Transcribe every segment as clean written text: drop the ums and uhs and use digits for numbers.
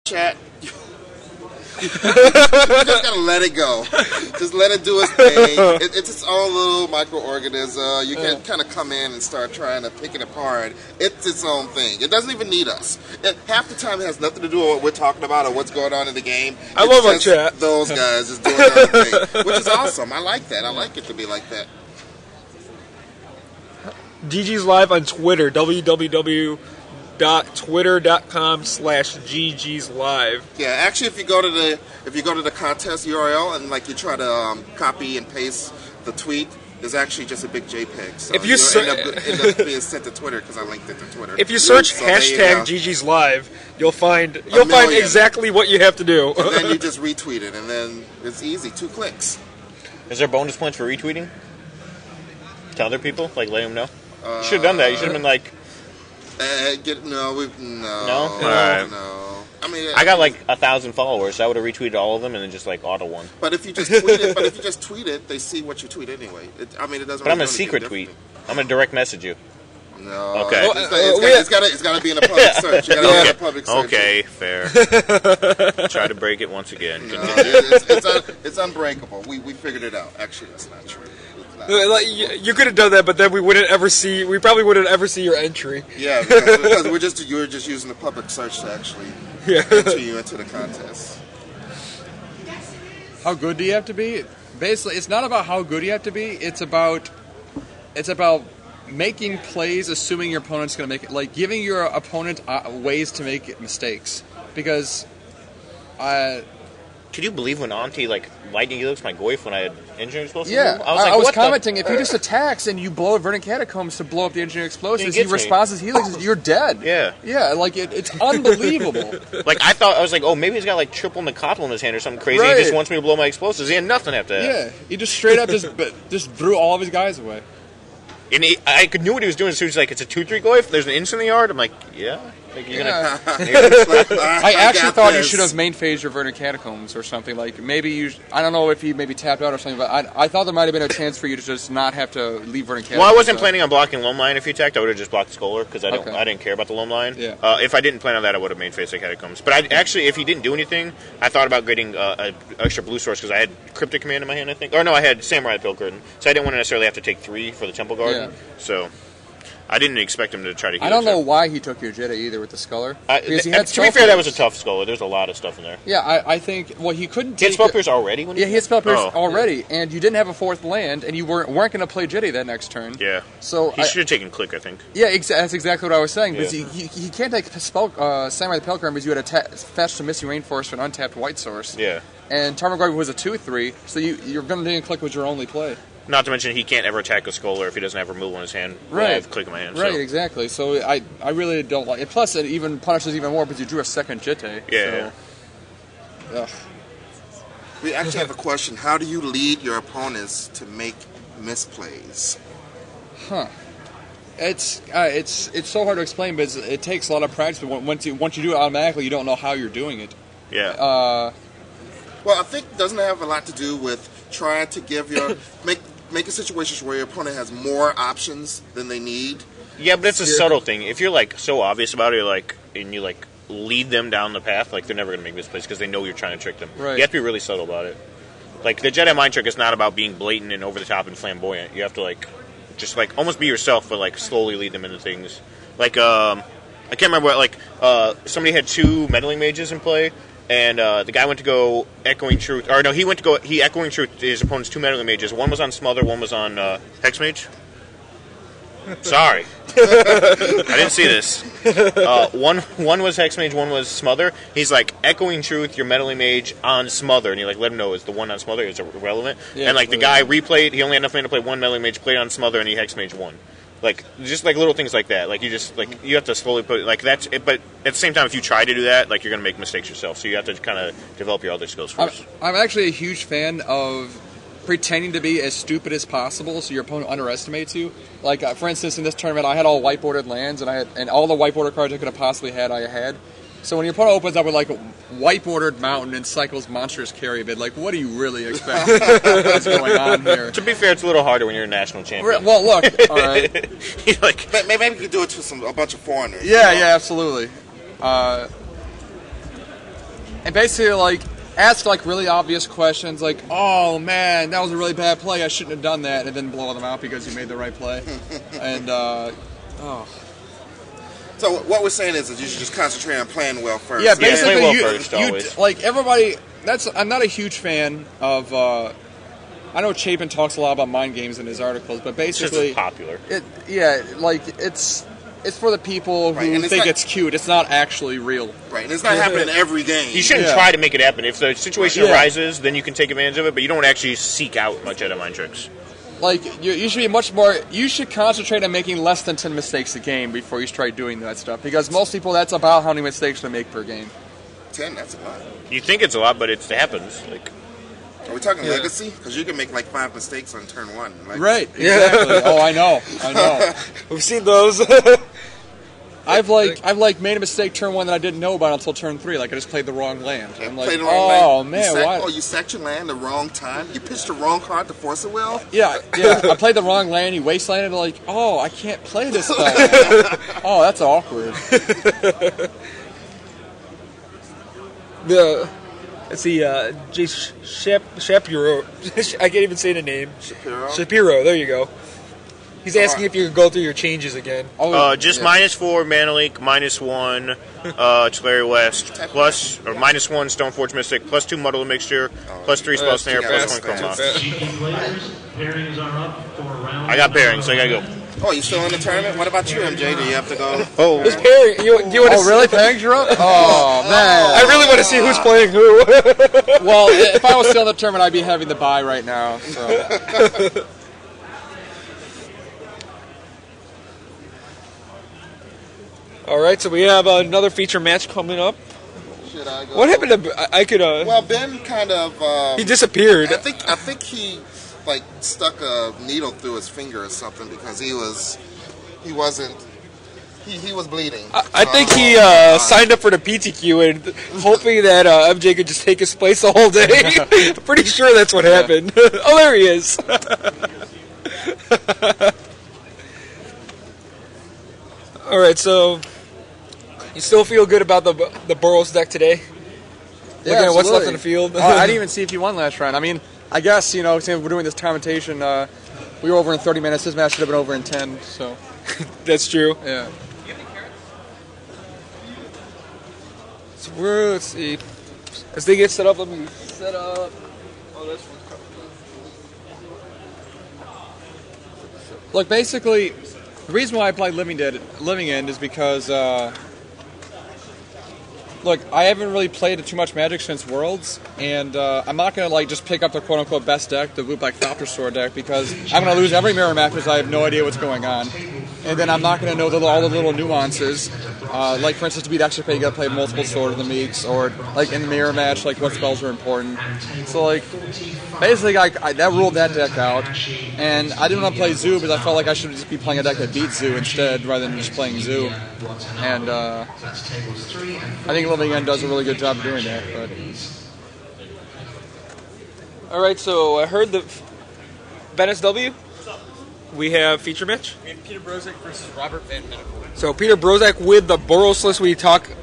Chat. You just gotta let it go. Just let it do its thing. It's its own little microorganism. You can't kind of come in and start trying to pick it apart. It's its own thing. It doesn't even need us. Half the time it has nothing to do with what we're talking about or what's going on in the game. I love our chat. Those guys just doing their own thing, which is awesome. I like that. I like it to be like that. GG's live on Twitter, www.twitter.com/GG's live. Yeah, actually, if you go to the contest URL and like you try to copy and paste the tweet, there's actually just a big JPEG. So if you end up being sent to Twitter because I linked it to Twitter. If you search hashtag GG's live, you'll find exactly what you have to do. And then you just retweet it, and then it's easy, 2 clicks. Is there bonus points for retweeting to other people? Like, let them know. You should have done that. You should have been like. No. All right. No. I mean, I got like 1,000 followers. So I would have retweeted all of them and then just like auto one. But if you just tweet it, they see what you tweet anyway. It doesn't. But really I'm a secret tweet. I'm gonna direct message you. No. Okay. It's got to be in a public search. You got to be in a public search. Okay, fair. Try to break it once again. No, it's unbreakable. We figured it out. Actually, that's not true. You could have done that, but then we probably wouldn't ever see your entry. Yeah, because you were just using the public search to actually enter you into the contest. How good do you have to be? Basically, it's not about how good you have to be. It's about making plays, assuming your opponent's going to make it. Like giving your opponent ways to make mistakes. Because could you believe when Auntie lightning looks my goif when I had engineering explosives? Yeah, I was commenting. If he just attacks and you blow Verdant Catacombs to blow up the engineering explosives, he responds as helix, you're dead. Yeah, it's unbelievable. I was like, oh, maybe he's got like triple Nicotl in his hand or something crazy. Right. He just wants me to blow my explosives. He had nothing after that. Yeah, he just straight up just threw all of his guys away. And I knew what he was doing as soon as it's a 2-3 goif. There's an inch in the yard. I'm like, yeah. You're gonna. I actually thought you should have main phased your Verdant Catacombs or something. Like maybe I don't know if he maybe tapped out or something, but I thought there might have been a chance for you to just not have to leave Verdant Catacombs. Well, I wasn't planning on blocking Loam Line if he attacked. I would have just blocked Scholar because I didn't care about the Loam Line. Yeah. If I didn't plan on that, I would have main phased the Catacombs. But if he didn't do anything, I thought about getting an extra blue source because I had Cryptic Command in my hand, I think. Or no, I had Samurai Pilgrim, so I didn't want to necessarily have to take 3 for the Temple Garden. Yeah. So. I didn't expect him to try to heal. I don't know why he took your Jetta either with the Sculler. To be fair, that was a tough Sculler. There's a lot of stuff in there. Yeah, I think... Well, he couldn't take... He had Spell Pierce already? He had Spell Pierce already, and you didn't have a 4th land, and you weren't going to play Jetty that next turn. Yeah. So he should have taken Click, I think. Yeah, that's exactly what I was saying, because he can't take Samurai the Pilgrim because you had fetched a Missing Rainforest for an untapped white source. Yeah. And Tarmogoyf was a 2/3, so you're going to Click was your only play. Not to mention he can't ever attack a Scholar if he doesn't have removal in his hand. Right. I have Click in my hand. Right, exactly. So I really don't like it. Plus, it even punishes even more because you drew a second Jitte. Yeah. So. We actually have a question. How do you lead your opponents to make misplays? Huh. It's so hard to explain, but it takes a lot of practice. But once you do it automatically, you don't know how you're doing it. Yeah. Well, I think it doesn't have a lot to do with trying to give make a situation where your opponent has more options than they need. Yeah, but it's a subtle thing. If you're so obvious about it, and you lead them down the path, they're never going to make misplays because they know you're trying to trick them. Right. You have to be really subtle about it. The Jedi Mind Trick is not about being blatant and over the top and flamboyant. You have to just almost be yourself, but slowly lead them into things. I can't remember what somebody had 2 meddling mages in play. And the guy went to go Echoing Truth. Or no, he went to go... Echoing Truth his opponent's 2 meddling mages. One was on Smother, one was on Hexmage. Sorry. I didn't see this. One was Hexmage, one was Smother. He's Echoing Truth, your meddling mage on Smother. And you let him know it's the one on Smother is irrelevant. Yeah, and the guy replayed... He only had enough money to play 1 meddling mage, played on Smother, and he Hexmage 1. Just little things like that. You have to slowly put that's it. But at the same time, if you try to do that, you're going to make mistakes yourself. So you have to kind of develop your other skills first. I'm actually a huge fan of pretending to be as stupid as possible, so your opponent underestimates you. For instance, in this tournament, I had all white-bordered lands, and all the white-bordered cards I could have possibly had, I had. So when your opponent opens up with a white-bordered mountain and cycles monstrous carry bid, what do you really expect? What's going on here? To be fair, it's a little harder when you're a national champion. Well, look, all right. Maybe we could do it to a bunch of foreigners. Yeah, absolutely. and basically like ask like really obvious questions, like, "Oh man, that was a really bad play. I shouldn't have done that," and then blow them out because you made the right play. And So what we're saying is that you should just concentrate on playing well first. yeah, basically play well you first, always. like everybody. I'm not a huge fan of. I know Chapin talks a lot about mind games in his articles, but It's basically, just popular. It's for the people Right, who and it's think not- it's cute. It's not actually real. Right, and it's not happening every game. You shouldn't Yeah. try to make it happen. If the situation Yeah. arises, then you can take advantage of it, but you don't actually seek out much Jedi mind tricks. Like you should be much more. You should concentrate on making less than 10 mistakes a game before you start doing that stuff. Because most people, that's about how many mistakes they make per game. 10, that's a lot. You think it's a lot, but it happens. Like, Are we talking legacy? Because you can make like 5 mistakes on turn 1. Like, Right. Exactly. Oh, I know. We've seen those. I've made a mistake turn 1 that I didn't know about until turn 3. Like I just played the wrong land. Yeah, I'm like, played the wrong land. oh man, why? Oh, you sacked your land the wrong time? You pitched the wrong card to force a will? Yeah. I played the wrong land. You wastelanded. Like, oh, I can't play this spell. Oh, that's awkward. Let's see, J. Shapiro. I can't even say the name. Shapiro, there you go. He's asking if you can go through your changes again. just -4 Mana Leak, -1 Tulare West, plus or -1 Stoneforge Mystic, +2 Muddle Mixture, +3 Spell Snare, +1 Chroma. I got bearings, so I gotta go. Oh, you still in the tournament? What about you, MJ? Do you have to go? Oh, This pairing, you want to? Oh, really? Pairings are up? Oh man. I really want to see who's playing who. Well, if I was still in the tournament, I'd be having the bye right now. So. All right, so we have another feature match coming up. Should I go? What happened to? I could. Well, Ben kind of. He disappeared. I think he like stuck a needle through his finger or something because he was bleeding. I think he signed up for the PTQ and hoping that MJ could just take his place the whole day. Pretty sure that's what happened. Oh, there he is. All right, so you still feel good about the Boros deck today? Looking at what's left in the field. I didn't even see if he won last round. I mean, I guess since we're doing this commentation, we were over in 30 minutes. This match should have been over in 10. So That's true. yeah. So let's see. As they get set up, let me set up. Oh, this one's covered. Look, basically, the reason why I played Living End is because, look, I haven't really played too much Magic since Worlds, and I'm not going to just pick up the quote-unquote best deck, the Loop like Thopter Sword deck, because I'm going to lose every mirror match because I have no idea what's going on. And then I'm not going to know all the little nuances. Like, for instance, to beat extra pay, you got to play multiple Sword of the Meeks, or, like, in the mirror match, like, what spells are important. So, like, basically, I that ruled that deck out. And I didn't want to play Zoo because I felt like I should just be playing a deck that beats Zoo instead, rather than just playing Zoo. And I think Living End does a really good job of doing that. But All right, so I heard the Ben SW. We have feature match. we have Peter Brozak versus Robert Van Menevoort. So Peter Brozak with the Boros list we're talking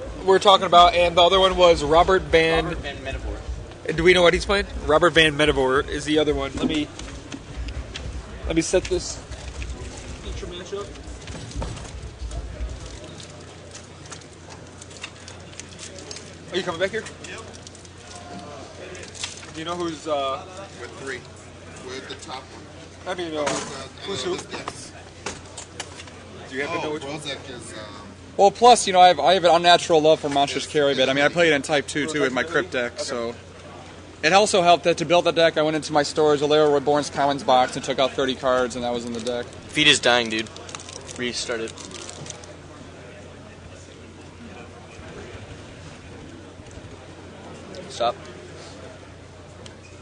about, and the other one was Robert Van Menevoort. Do we know what he's playing? Robert Van Menevoort is the other one. Let me set this feature match up. Are you coming back here? Yep. Do you know who's With 3. With the top one. I mean who's who? Yes. Do you happen to know which one? Rozek is. Well, plus, I have an unnatural love for Monstrous Carry Bit. I mean, I played it in Type 2, too, with my Crypt deck, so... It also helped that to build the deck, I went into my storage, Alero Reborn's Commons box, and took out 30 cards, and that was in the deck. Feed is dying, dude. Restarted. Stop.